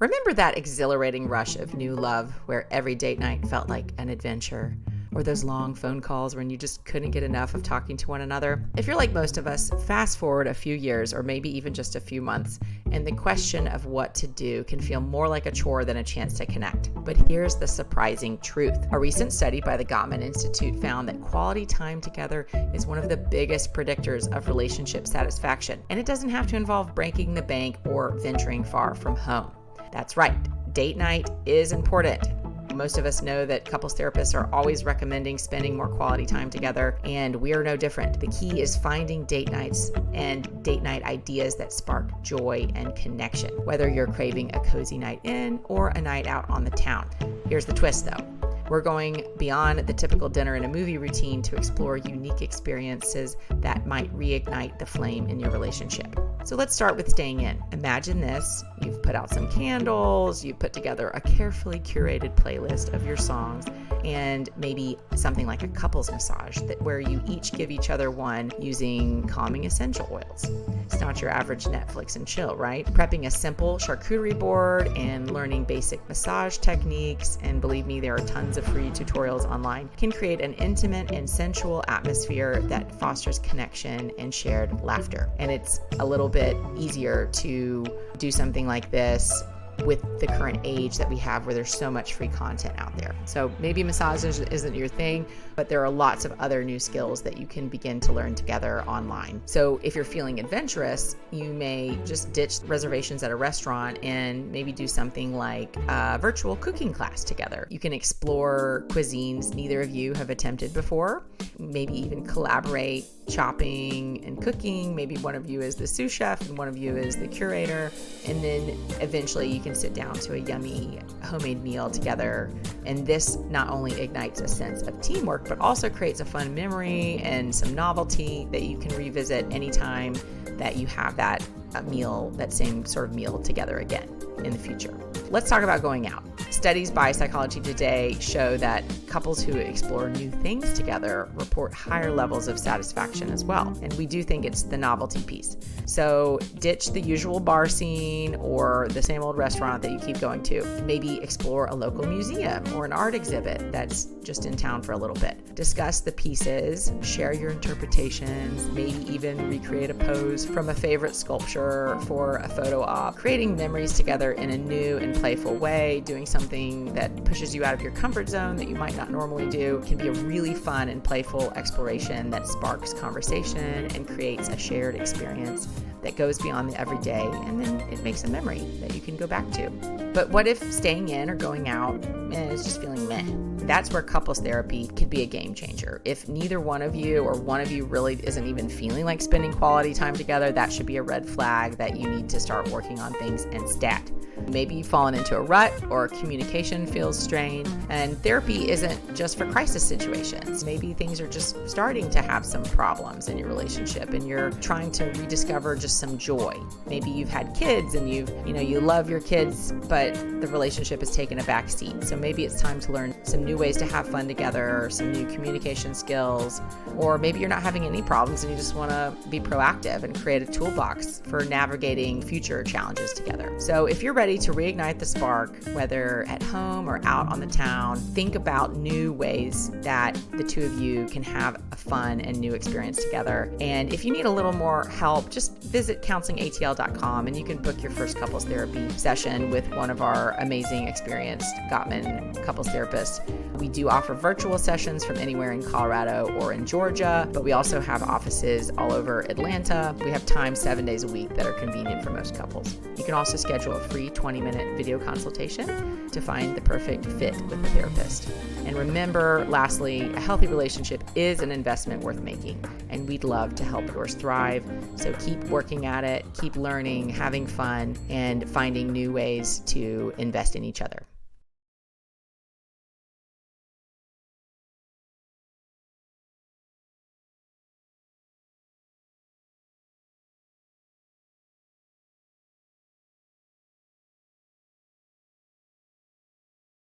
Remember that exhilarating rush of new love where every date night felt like an adventure? Or those long phone calls when you just couldn't get enough of talking to one another? If you're like most of us, fast forward a few years or maybe even just a few months, and the question of what to do can feel more like a chore than a chance to connect. But here's the surprising truth. A recent study by the Gottman Institute found that quality time together is one of the biggest predictors of relationship satisfaction, and it doesn't have to involve breaking the bank or venturing far from home. That's right, date night is important. Most of us know that couples therapists are always recommending spending more quality time together, and we are no different. The key is finding date nights and date night ideas that spark joy and connection, whether you're craving a cozy night in or a night out on the town. Here's the twist though. We're going beyond the typical dinner and a movie routine to explore unique experiences that might reignite the flame in your relationship. So let's start with staying in. Imagine this. You've put out some candles, you've put together a carefully curated playlist of your songs, and maybe something like a couples massage where you each give each other one using calming essential oils. It's not your average Netflix and chill, right? Prepping a simple charcuterie board and learning basic massage techniques, and believe me, there are tons of free tutorials online, can create an intimate and sensual atmosphere that fosters connection and shared laughter. And it's a little bit easier to do something like this with the current age that we have where there's so much free content out there. So maybe massage isn't your thing, but there are lots of other new skills that you can begin to learn together online. So if you're feeling adventurous, you may just ditch reservations at a restaurant and maybe do something like a virtual cooking class together. You can explore cuisines neither of you have attempted before, maybe even collaborate chopping and cooking. Maybe one of you is the sous chef and one of you is the curator, and then eventually you can sit down to a yummy homemade meal together. And this not only ignites a sense of teamwork, but also creates a fun memory and some novelty that you can revisit anytime that you have that same sort of meal together again in the future. Let's talk about going out. Studies by Psychology Today show that couples who explore new things together report higher levels of satisfaction as well. And we do think it's the novelty piece. So ditch the usual bar scene or the same old restaurant that you keep going to. Maybe explore a local museum or an art exhibit that's just in town for a little bit. Discuss the pieces, share your interpretations, maybe even recreate a pose from a favorite sculpture for a photo op. Creating memories together in a new and playful way, doing something that pushes you out of your comfort zone that you might not normally do, can be a really fun and playful exploration that sparks conversation and creates a shared experience that goes beyond the everyday, and then it makes a memory that you can go back to. But what if staying in or going out is just feeling meh? That's where couples therapy could be a game changer. If neither one of you or one of you really isn't even feeling like spending quality time together, that should be a red flag that you need to start working on things and stat. Maybe you've fallen into a rut or communication feels strained, and therapy isn't just for crisis situations. Maybe things are just starting to have some problems in your relationship and you're trying to rediscover just some joy. Maybe you've had kids and you love your kids, but the relationship has taken a back seat. So maybe it's time to learn some new ways to have fun together, some new communication skills, or maybe you're not having any problems and you just want to be proactive and create a toolbox for navigating future challenges together. So if you're ready to reignite the spark, whether at home or out on the town, think about new ways that the two of you can have a fun and new experience together. And if you need a little more help, just visit counselingatl.com and you can book your first couples therapy session with one of our amazing experienced Gottman couples therapists. We do offer virtual sessions from anywhere in Colorado or in Georgia, but we also have offices all over Atlanta. We have times 7 days a week that are convenient for most couples. You can also schedule a free 20-minute video consultation to find the perfect fit with the therapist. And remember, lastly, a healthy relationship is an investment worth making, and we'd love to help yours thrive. So keep working at it, keep learning, having fun, and finding new ways to invest in each other.